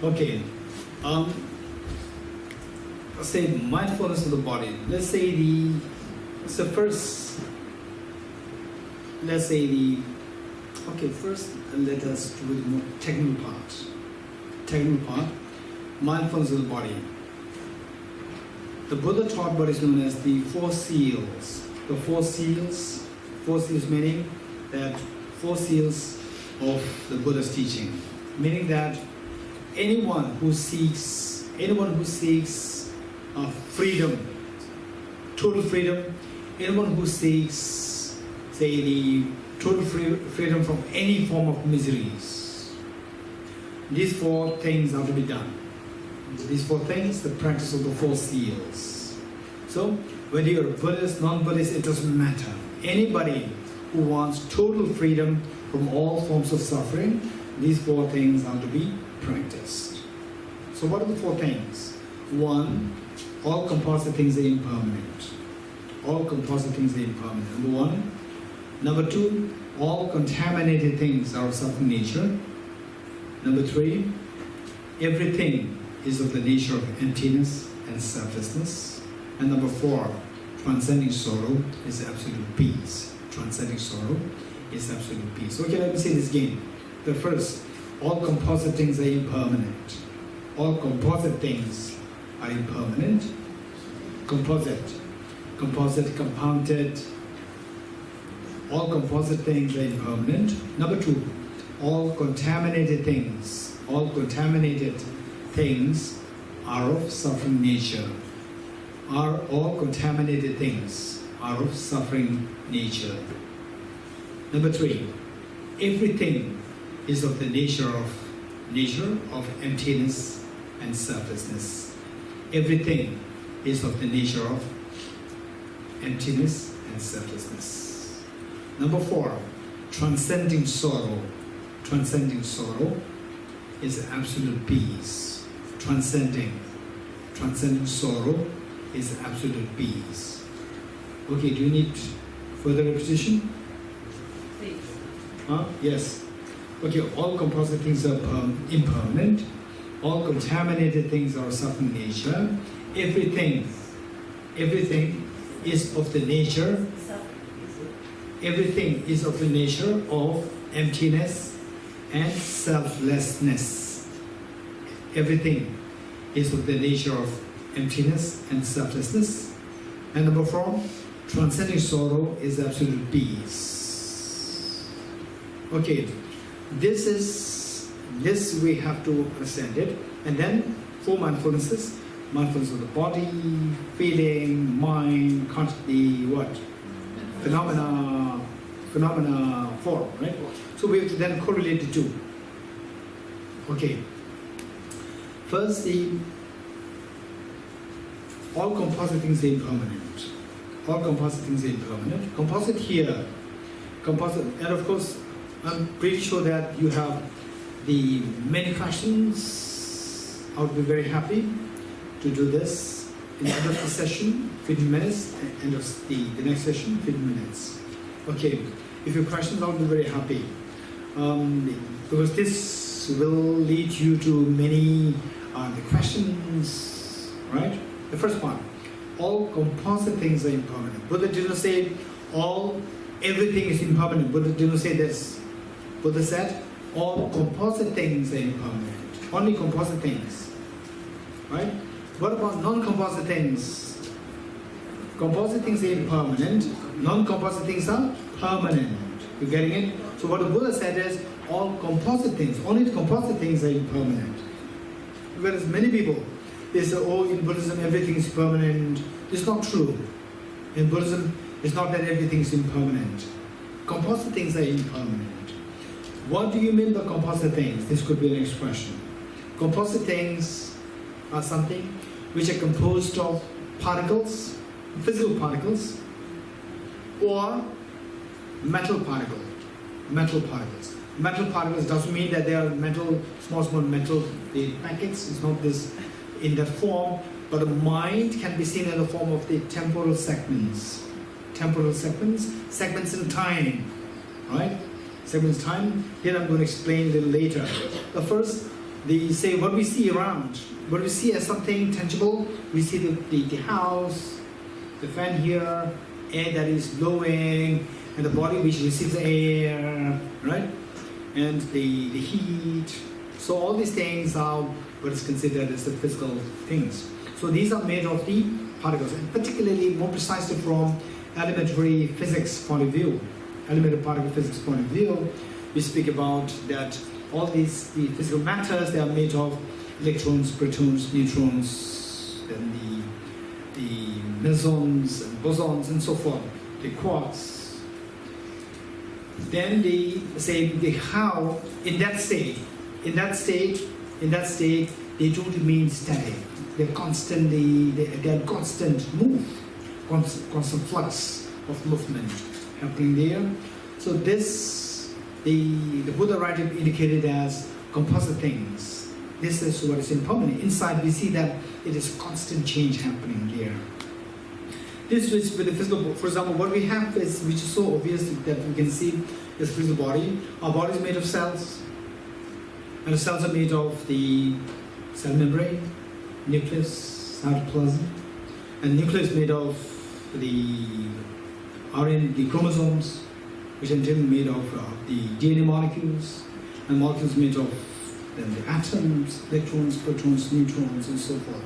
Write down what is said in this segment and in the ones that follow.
Okay. Let's say mindfulness of the body. Let's say first, let us do the more technical part. Mindfulness of the body. The Buddha taught what is known as the four seals. The four seals meaning that four seals of the Buddha's teaching. Meaning that anyone who seeks freedom, total freedom, anyone who seeks, say, the total freedom from any form of miseries, these four things are to be done. These four things, the practice of the four seals. So, whether you're a Buddhist, non-Buddhist, it doesn't matter. Anybody who wants total freedom from all forms of suffering, these four things are to be practiced. So what are the four things? One, all composite things are impermanent. All composite things are impermanent. Number one. Number two, all contaminated things are of suffering nature. Number three, everything is of the nature of emptiness and selflessness. And number four, transcending sorrow is absolute peace. Transcending sorrow is absolute peace. Okay, let me say this again. The first, all composite things are impermanent. All composite things are impermanent. Composite, compounded. All composite things are impermanent. Number two, all contaminated things are of suffering nature. All contaminated things are of suffering nature. Number three, everything is of the nature of emptiness and selflessness. Everything is of the nature of emptiness and selflessness. Number four, transcending sorrow. Transcending sorrow is absolute peace. Transcending sorrow is absolute peace. Okay, do you need further repetition? Please. Yes. Okay, all composite things are impermanent. All contaminated things are of suffering nature. Everything is of the nature. Everything is of the nature of emptiness and selflessness. Everything is of the nature of emptiness and selflessness. And number four, transcending sorrow is absolute peace. Okay, this we have to understand it. And then four mindfulnesses: mindfulness of the body, feeling, mind, the what? Phenomena form, right? So we have to then correlate the two. Okay. First, all composite things are impermanent. All composite things are impermanent. Composite here, and of course, I'm pretty sure that you have the many questions. I would be very happy to do this in the end of the session, 15 minutes, end of the next session, 15 minutes. Okay, if you have questions, I would be very happy. Because this will lead you to many the questions, right? The first part, all composite things are impermanent. Buddha didn't say everything is impermanent. Buddha didn't say this. Buddha said all composite things are impermanent. Only composite things, right? What about non-composite things? Composite things are impermanent. Non-composite things are permanent. You getting it? So what the Buddha said is all composite things, only the composite things are impermanent. Whereas many people, they say, oh, in Buddhism everything is permanent. It's not true. In Buddhism, it's not that everything is impermanent. Composite things are impermanent. What do you mean by composite things? This could be the next question. Composite things are something which are composed of particles, physical particles, or metal particles. Metal particles doesn't mean that they are metal, small metal packets. It's not this in that form, but the mind can be seen in the form of the temporal segments. Temporal segments in time, right? Segments in time. Here I'm going to explain a little later. The first, say what we see around, what we see as something tangible, we see the house, the fan here, air that is blowing, and the body which receives the air, right? And the heat. So all these things are what is considered as the physical things. So these are made of the particles, and particularly more precisely from elementary physics point of view, elementary particle physics point of view, we speak about that all the physical matters, they are made of electrons, protons, neutrons, and the mesons and bosons and so forth, the quarks. Then the how in that state, they don't remain static. They're constant move, constant flux of movement happening there. So this, the Buddha writer indicated as composite things. This is what is impermanent. Inside we see that it is constant change happening there. This is with the physical, for example, what we have is, which is so obvious that we can see, is physical body. Our body is made of cells, and the cells are made of the cell membrane, nucleus, cytoplasm, and nucleus is made of the chromosomes, which are then made of the DNA molecules, and molecules made of then the atoms, electrons, protons, neutrons, and so forth.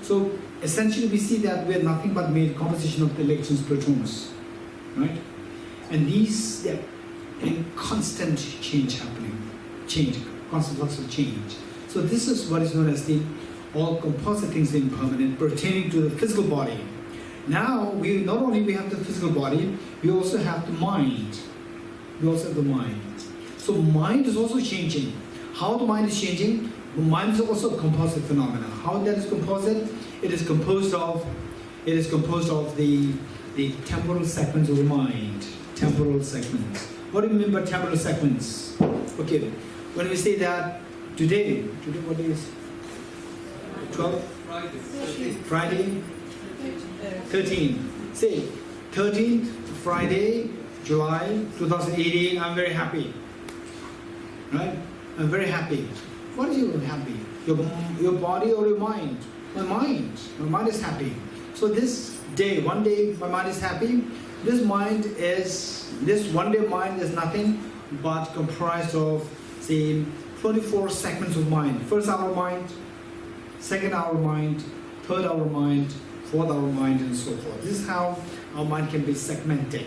So essentially we see that we are nothing but made composition of the electrons, protons, right? And these, they're in constant change happening, constant flux of change. So this is what is known as the all composite things impermanent pertaining to the physical body. Now, we not only we have the physical body, we also have the mind. We also have the mind. So mind is also changing. How the mind is changing? The mind is also a composite phenomena. How that is composite? It is composed of the temporal segments of the mind. Temporal segments. What do you mean by temporal segments? Okay, when we say that today what day is 12? Friday? 13. Say 13th Friday, July 2018. I'm very happy. Right? I'm very happy. What is you happy? Your body or your mind? My mind. My mind is happy. So this day, one day, my mind is happy. This one day mind is nothing but comprised of, say, 24 segments of mind. First hour mind, second hour mind, third hour mind, fourth hour mind, and so forth. This is how our mind can be segmented.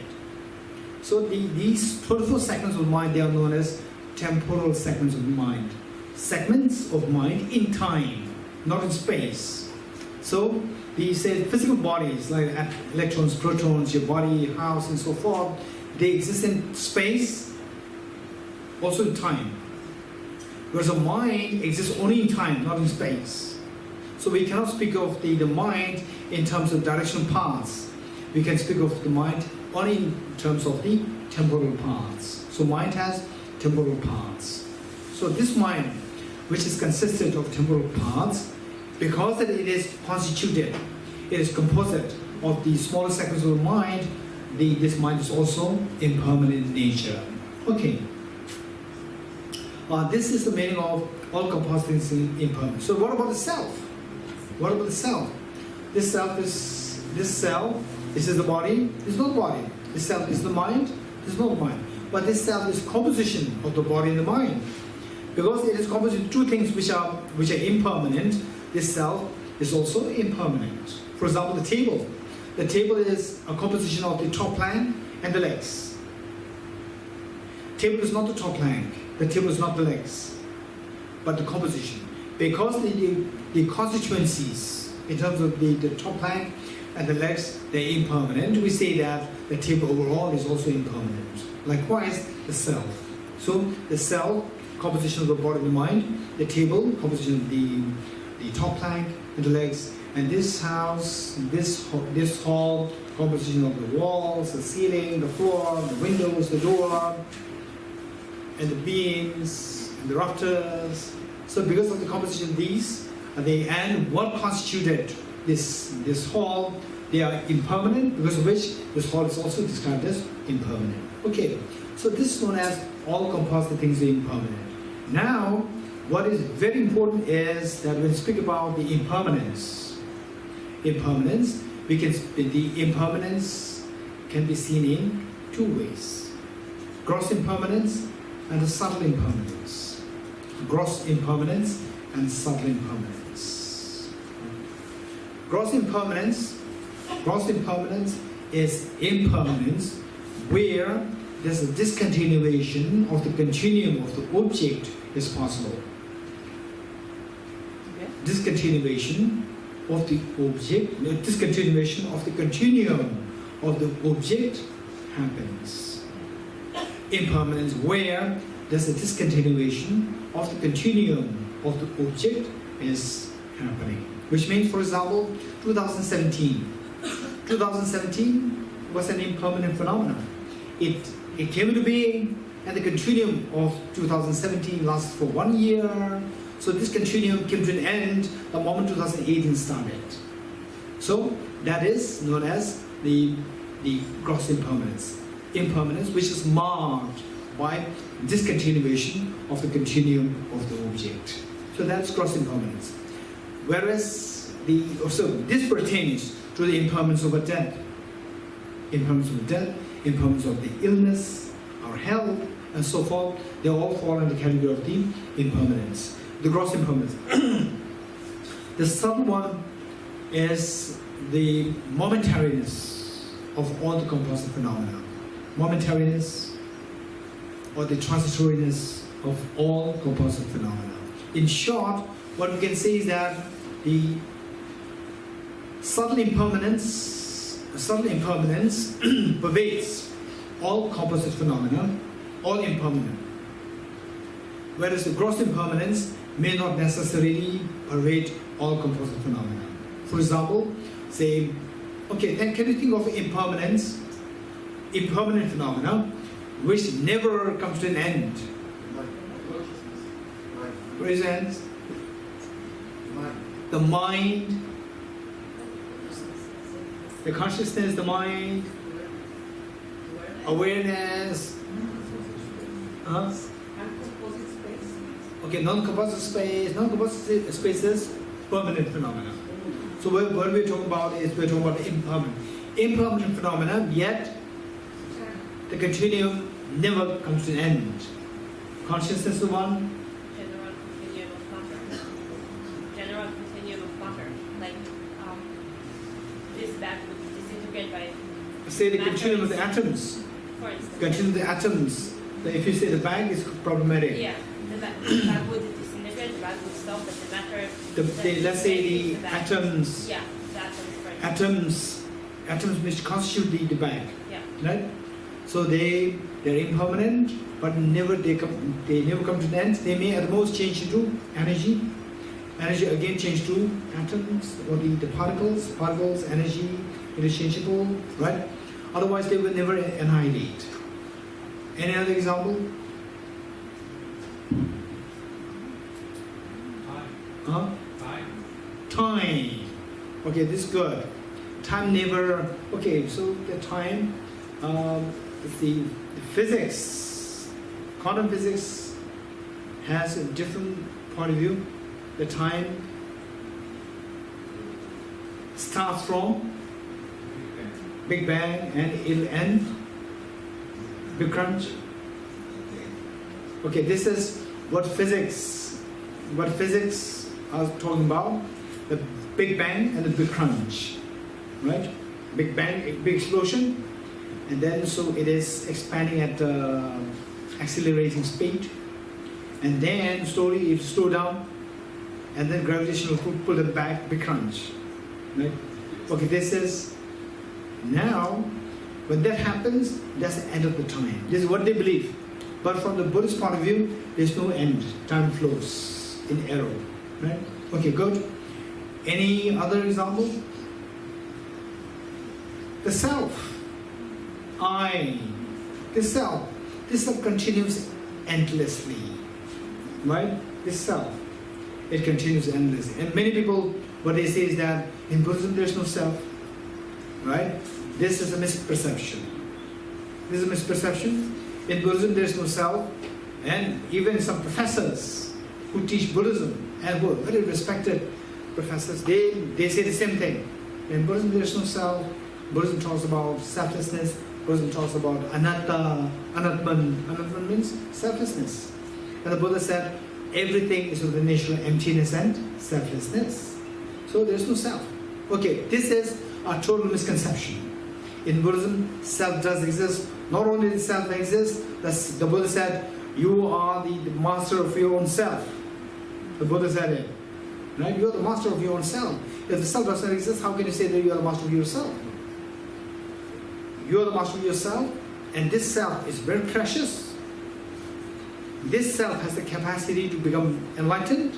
So these 24 segments of mind, they are known as temporal segments of mind. Segments of mind in time, not in space. So these physical bodies like electrons, protons, your body, house, and so forth, they exist in space, also in time. Whereas the mind exists only in time, not in space. So we cannot speak of the mind in terms of directional paths. We can speak of the mind only in terms of the temporal paths. So mind has temporal paths. So this mind, which is consistent of temporal paths, because that it is constituted, it is composite of the smaller segments of the mind, this mind is also impermanent in nature. Okay. This is the meaning of all composite things impermanent. So what about the self? What about the self? This cell, this is the body, this is not the body. This self is the mind, this is not the mind. But this self is composition of the body and the mind. Because it is composed of two things which are impermanent, this self is also impermanent. For example, the table. The table is a composition of the top plank and the legs. Table is not the top plank, the table is not the legs, but the composition. Because the constituencies in terms of the top plank and the legs, they're impermanent, we say that the table overall is also impermanent. Likewise, the self. So the self, composition of the body and the mind, the table, composition of the top plank and the legs, and this house, this hall, composition of the walls, the ceiling, the floor, the windows, the door, and the beams, and the rafters. So because of the composition of these, and what constituted this hall, they are impermanent, because of which this hall is also described as impermanent. Okay, so this is known as all composite things are impermanent. Now, what is very important is that when we speak about the impermanence, the impermanence can be seen in two ways: gross impermanence and subtle impermanence. Gross impermanence and subtle impermanence. Gross impermanence is impermanence where there's a discontinuation of the continuum of the object is possible. Discontinuation of the object, discontinuation of the continuum of the object happens. Impermanence where there's a discontinuation of the continuum of the object is happening. Which means, for example, 2017 was an impermanent phenomenon. It came into being, and the continuum of 2017 lasted for 1 year. So this continuum came to an end the moment 2018 started. So that is known as the gross impermanence. Impermanence which is marked by discontinuation of the continuum of the object. So that's gross impermanence. Whereas this pertains to the impermanence of a death. Impermanence of death, impermanence of the illness, our health, and so forth, they all fall in the category of the impermanence. The gross impermanence. The subtle one is the momentariness of all the composite phenomena. Momentariness or the transitoriness of all composite phenomena. In short, what we can say is that the subtle impermanence pervades all composite phenomena, all impermanent. Whereas the gross impermanence may not necessarily pervade all composite phenomena. For example, say, okay, then can you think of impermanent phenomena which never comes to an end? Raise your hands. The mind, the consciousness, the mind, awareness. Okay, non-composite space. Non-composite spaces, permanent phenomena. So what we're talking about is we're talking about impermanent phenomena, yet the continuum never comes to an end. Consciousness is one. General continuum of matter. Like this bag would disintegrate by. Say the continuum of the atoms. For instance. Continuum of the atoms. If you say the bag is problematic. Yeah, the bag would disintegrate, the bag would stop, but the matter. Let's say the atoms. Yeah, the atoms. Atoms which constitute the bag. Yeah. Right. So they're impermanent, but they never come to an end. They may at most change into energy. Energy again change to atoms or the particles. Particles, energy, interchangeable, right? Otherwise they will never annihilate. Any other example? Time. Okay, this is good. Time never. Okay, so the time. The physics, quantum physics, has a different point of view. The time starts from Big Bang and it'll end Big Crunch. Okay, this is what physics are talking about, the Big Bang and the Big Crunch, right? Big Bang, big explosion, and then so it is expanding at accelerating speed, and then slowly it slow down, and then gravitation will pull it back, Big Crunch, right? Okay, this is now, when that happens, that's the end of the time. This is what they believe. But from the Buddhist point of view, there's no end. Time flows in arrow, right? Okay, good. Any other example? The self. I. The self. This self continues endlessly, right? This self. It continues endlessly. And many people, what they say is that in Buddhism there's no self, right? This is a misperception. This is a misperception. In Buddhism there's no self, and even some professors who teach Buddhism and who are very respected professors, they say the same thing. In Buddhism there is no self. Buddhism talks about selflessness. Buddhism talks about anatta, anatman. Anatman means selflessness. And the Buddha said everything is of the nature of emptiness and selflessness. So there is no self. Okay, this is a total misconception. In Buddhism, self does exist. Not only the self exists, the Buddha said, you are the master of your own self. The Buddha said it. Right? You are the master of your own self. If the self does not exist, how can you say that you are the master of yourself? You are the master of yourself, and this self is very precious. This self has the capacity to become enlightened,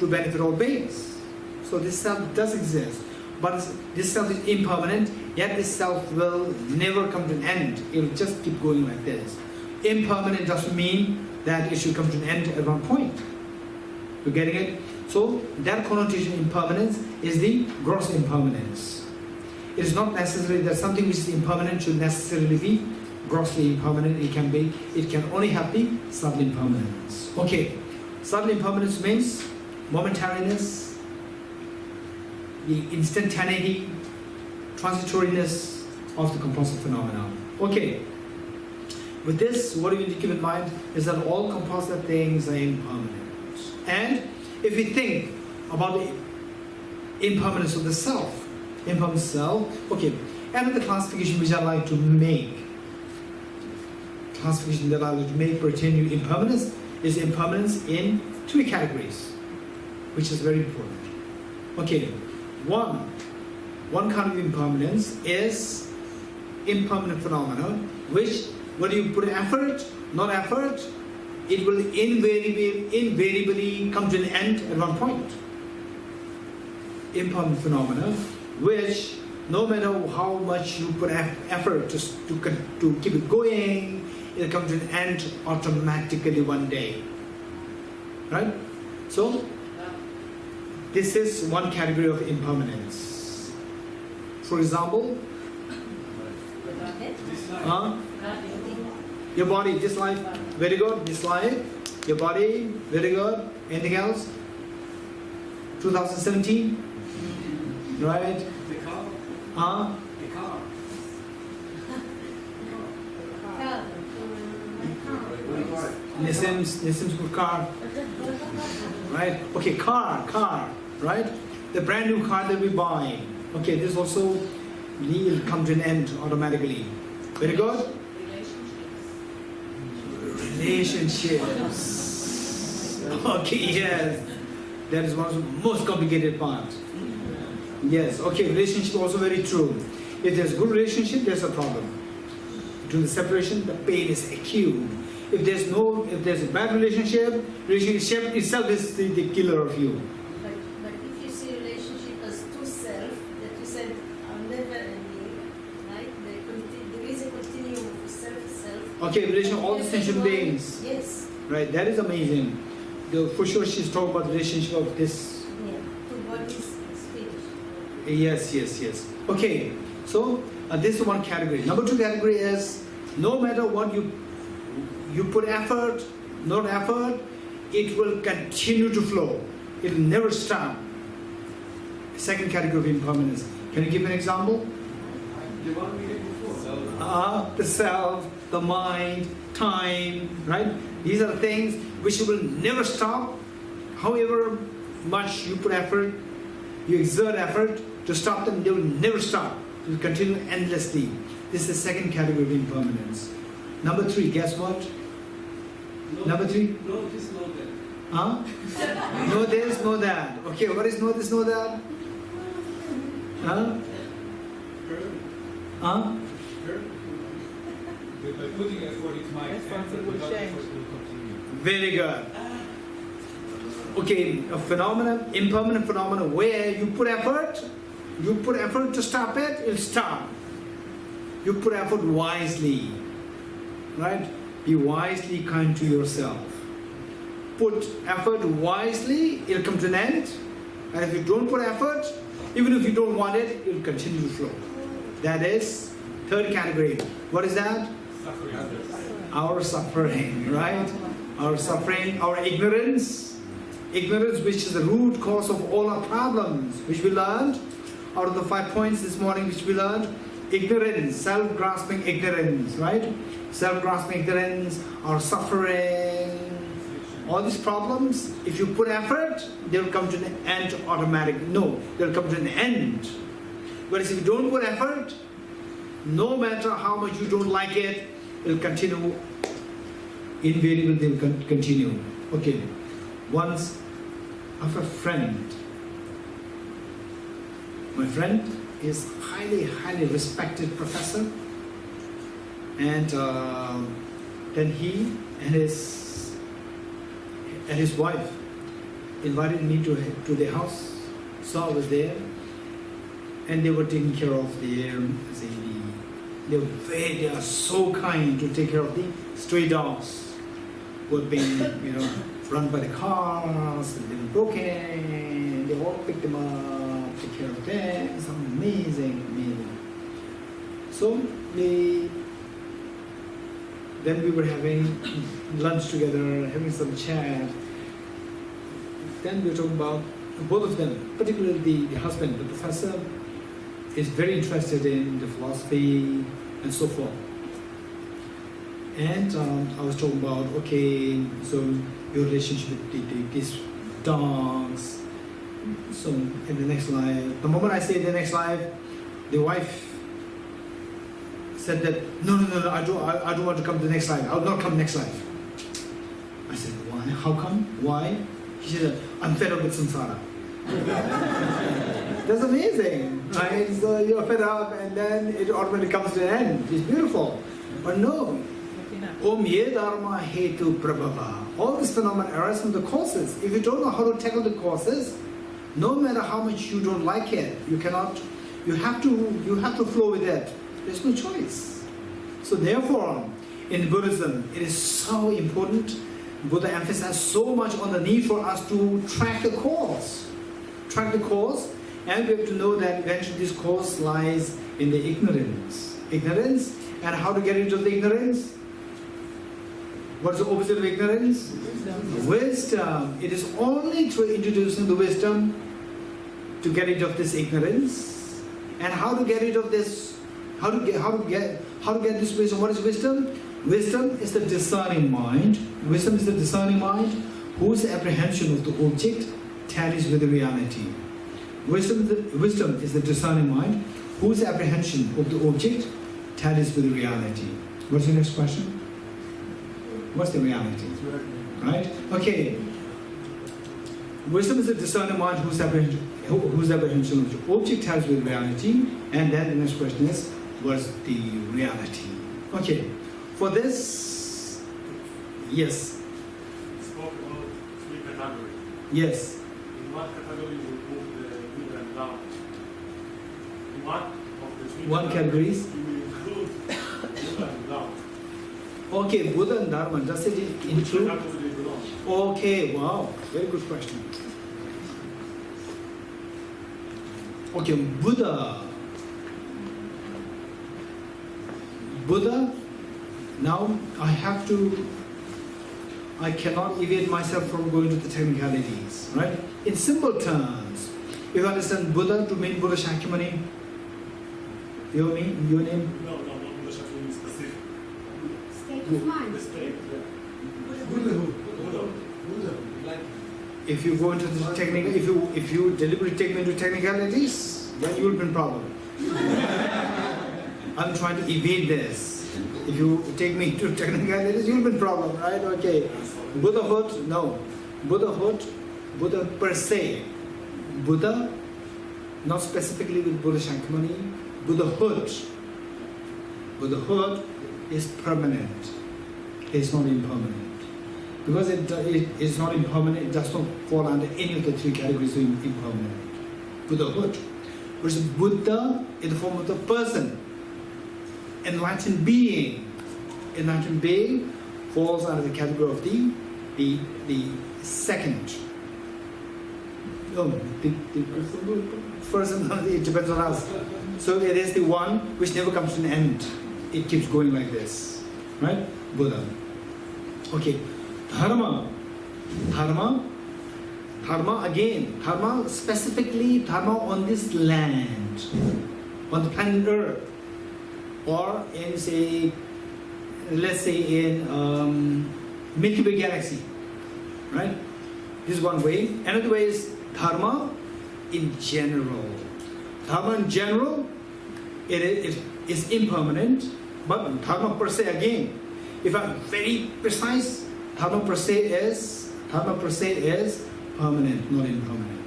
to benefit all beings. So this self does exist. But this self is impermanent, yet this self will never come to an end. It will just keep going like this. Impermanent doesn't mean that it should come to an end at one point. You getting it? So that connotation impermanence is the gross impermanence. It is not necessarily that something which is impermanent should necessarily be grossly impermanent. It can only have the subtle impermanence. Okay, subtle impermanence means momentariness, the instantaneity, transitoriness of the composite phenomena. Okay, with this, what you need to keep in mind is that all composite things are impermanent. And if we think about the impermanence of the self, impermanent self, okay, another classification which I like to make, pertaining to impermanence, is impermanence in three categories, which is very important. Okay, one kind of impermanence is impermanent phenomena, which when you put effort, not effort, it will invariably come to an end at one point. Impermanent phenomena, which no matter how much you put effort to keep it going, it'll come to an end automatically one day. Right? So, this is one category of impermanence. For example, your body, this life, very good, this life, your body, very good. Anything else? 2017? Right? The car. Huh? The car. Nissim's good car. Right? Okay, car, right? The brand new car that we buy. Okay, this also will come to an end automatically. Very good? Relationships. Okay, yes. That is one of the most complicated parts. Yes, okay, relationship also very true. If there's good relationship, there's a problem. Between the separation, the pain is acute. If there's a bad relationship itself is the killer of you. But if you see relationship as two self, that you said are never ending, right? There is a continuum of self. Okay, relation all the sentient beings. Yes. Right, that is amazing. For sure she's talking about the relationship of this. Yeah, two bodies, spirit. Yes. Okay, so this is one category. Number two category is no matter what you put effort, not effort, it will continue to flow. It will never stop. Second category of impermanence. Can you give an example? The one we did before. The self, the mind, time, right? These are things which will never stop. However much you put effort, you exert effort to stop them, they will never stop. It will continue endlessly. This is the second category of impermanence. Number three, guess what? No, Number three? No, this, no, that. Huh? No this, no that. Okay, what is no this, no that? Huh? Huh? By putting effort, it might end, but without effort, it will continue. Very good. Okay, a phenomenon, impermanent phenomenon where you put effort to stop it, it'll stop. You put effort wisely, right? Be wisely kind to yourself. Put effort wisely, it'll come to an end. And if you don't put effort, even if you don't want it, it'll continue to flow. That is third category. What is that? Suffering. Our suffering, right? Our suffering, our ignorance, Ignorance, which is the root cause of all our problems, which we learned out of the 5 points this morning, which we learned. Ignorance, self-grasping ignorance, right? Self-grasping ignorance, our suffering, all these problems, if you put effort, they will come to an end automatically. No, they'll come to an end. Whereas if you don't put effort, no matter how much you don't like it, it will continue. Invariably, they will continue. Okay. Once, I have a friend. My friend is highly respected professor, and then he and his wife invited me to their house. So I was there, and they were taking care of they are so kind to take care of the stray dogs who had been, run by the cars, and they were broken. They all picked them up, take care of them. It's amazing. So then we were having lunch together, having some chat. Then we were talking about both of them, particularly the husband, the professor, is very interested in the philosophy and so forth. And I was talking about, okay, so your relationship with these dogs. So in the next life, the moment I say the next life, the wife said that, no, I don't want to come to the next life. I will not come next life. I said, why? How come? Why? She said, I'm fed up with samsara. That's amazing, right? So you're fed up and then it automatically comes to an end. It's beautiful. But no. Om ye dharma hetu prabhava. All this phenomenon arises from the causes. If you don't know how to tackle the causes, no matter how much you don't like it, you have to flow with it. There's no choice. So therefore, in Buddhism, it is so important. Buddha emphasized so much on the need for us to track the cause. Track the cause, and we have to know that eventually this cause lies in the ignorance. Ignorance, and how to get rid of the ignorance? What's the opposite of ignorance? Wisdom. It is only through introducing the wisdom to get rid of this ignorance. And how to get rid of this? How to get this wisdom? What is wisdom? Wisdom is the discerning mind. Wisdom is the discerning mind whose apprehension of the object tallies with the reality. Wisdom is the discerning mind whose apprehension of the object tallies with the reality. What's the next question? What's the reality? Right? Okay. Wisdom is the discerning mind whose apprehension of the object tallies with reality. And then the next question is, what's the reality? Okay. For this, yes. Spoke about three categories. Yes. In what category you will put the good and down? In what of the three categories you will include good and down? Okay, Buddha and Dharma, does it include? Category they belong. Okay, wow, very good question. Okay, Buddha, now I cannot evade myself from going to the technicalities, right? In simple terms, if you understand Buddha to mean Buddha Shakyamuni, your name? No, not Buddha Shakyamuni specific. State of mind. The state, yeah. Buddhahood. Buddha. If you go into the technical, if you deliberately take me into technicalities, then you will be in problem. I'm trying to evade this. If you take me to technicalities, you'll be in problem, right? Okay. Buddhahood, no. Buddha per se. Buddha, not specifically with Buddha Shakyamuni. Buddhahood is permanent. It's not impermanent. Because it is not impermanent, it does not fall under any of the three categories of impermanent. Buddhahood. Whereas Buddha in the form of the person, enlightened being. Enlightened being falls under the category of the second. No, the first and it depends on us. So it is the one which never comes to an end. It keeps going like this. Right? Buddha. Okay. Dharma dharma again, dharma specifically, dharma on this land, on the planet Earth, or in say, let's say in Milky Way galaxy, right? This is one way. Another way is dharma in general. Dharma in general, it is impermanent, but dharma per se again, if I'm very precise, dharma per se is permanent, not impermanent.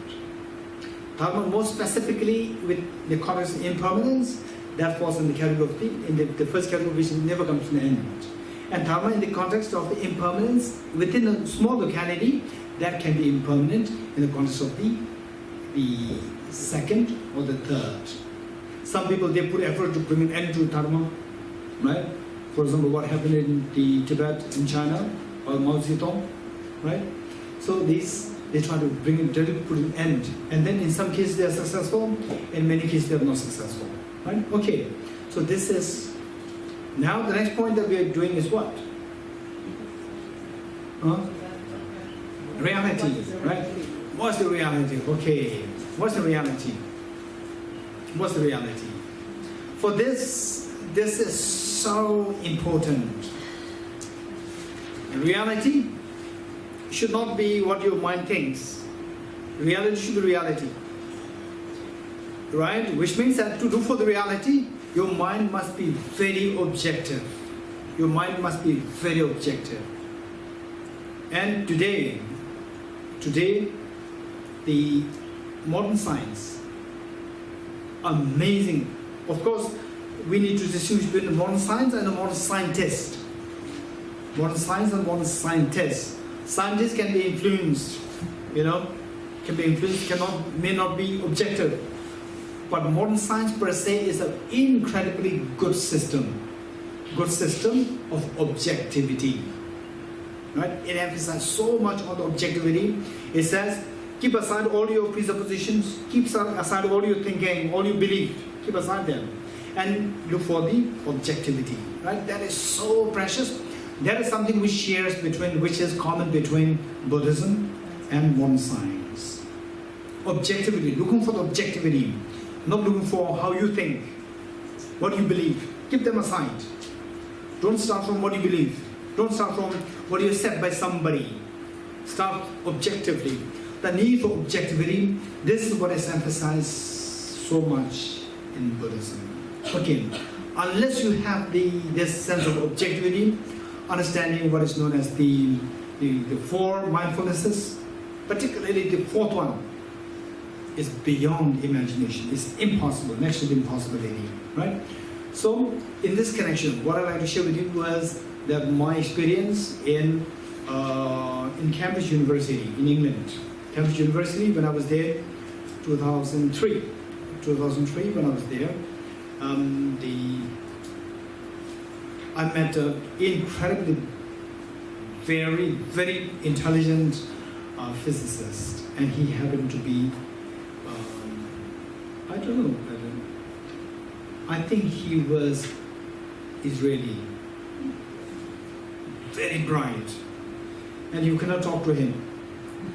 Dharma more specifically with the context of impermanence, that falls in the category of the first category which never comes to an end. And dharma in the context of the impermanence within a small locality, that can be impermanent in the context of the second or the third. Some people, they put effort to bring an end to dharma, right? For example, what happened in the Tibet in China, or Mao Zedong, right? So they try to bring it, put an end. And then in some cases they are successful, in many cases they are not successful, right? Okay, so this is, now the next point that we are doing is what? Reality, right? What's the reality? Okay, what's the reality? What's the reality? For this is so important. Reality should not be what your mind thinks. Reality should be reality. Right? Which means that to look for the reality, your mind must be very objective. Your mind must be very objective. And today, the modern science, amazing. Of course, we need to distinguish between the modern science and the modern scientist. Modern science and modern scientists. Scientists can be influenced, can be influenced, may not be objective. But modern science per se is an incredibly good system of objectivity. Right? It emphasizes so much on the objectivity. It says, keep aside all your presuppositions, keep aside all your thinking, all your belief, keep aside them, and look for the objectivity. Right? That is so precious. That is something which is common between Buddhism and modern science. Objectivity, looking for the objectivity, not looking for how you think, what you believe. Keep them aside. Don't start from what you believe. Don't start from what you said by somebody. Start objectively. The need for objectivity, this is what is emphasized so much in Buddhism. Okay, unless you have this sense of objectivity, understanding what is known as the four mindfulnesses, particularly the fourth one, is beyond imagination. It's impossible, next to the impossibility, right? So, in this connection, what I'd like to share with you was that my experience in Cambridge University in England. Cambridge University, when I was there, 2003 when I was there, I met an incredibly, very, very intelligent physicist, and he happened to be, I think he was Israeli, very bright, and you cannot talk to him.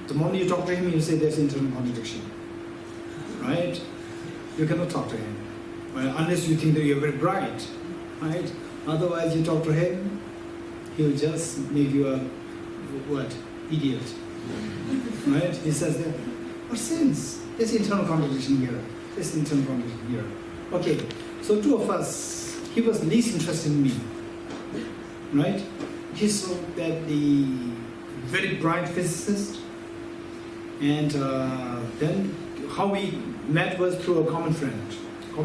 The moment you talk to him, you say there's internal contradiction, right? You cannot talk to him, well, unless you think that you're very bright, right? Otherwise, you talk to him, he'll just make you a, idiot, right? He says that, what sense? There's internal contradiction here. There's internal contradiction here. Okay, so two of us, he was least interested in me, right? He saw that the very bright physicist, and then how we met was through a common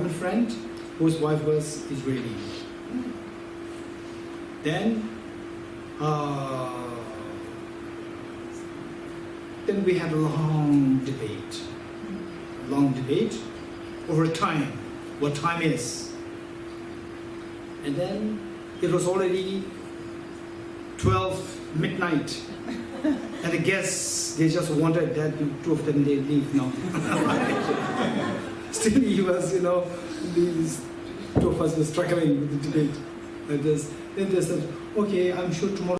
friend whose wife was Israeli. Then we had a long debate over time, what time is. And then it was already 12 midnight, and the guests, they just wanted that the two of them, they leave now. Still he was, these two of us were struggling with the debate like this. Then they said, okay, I'm sure tomorrow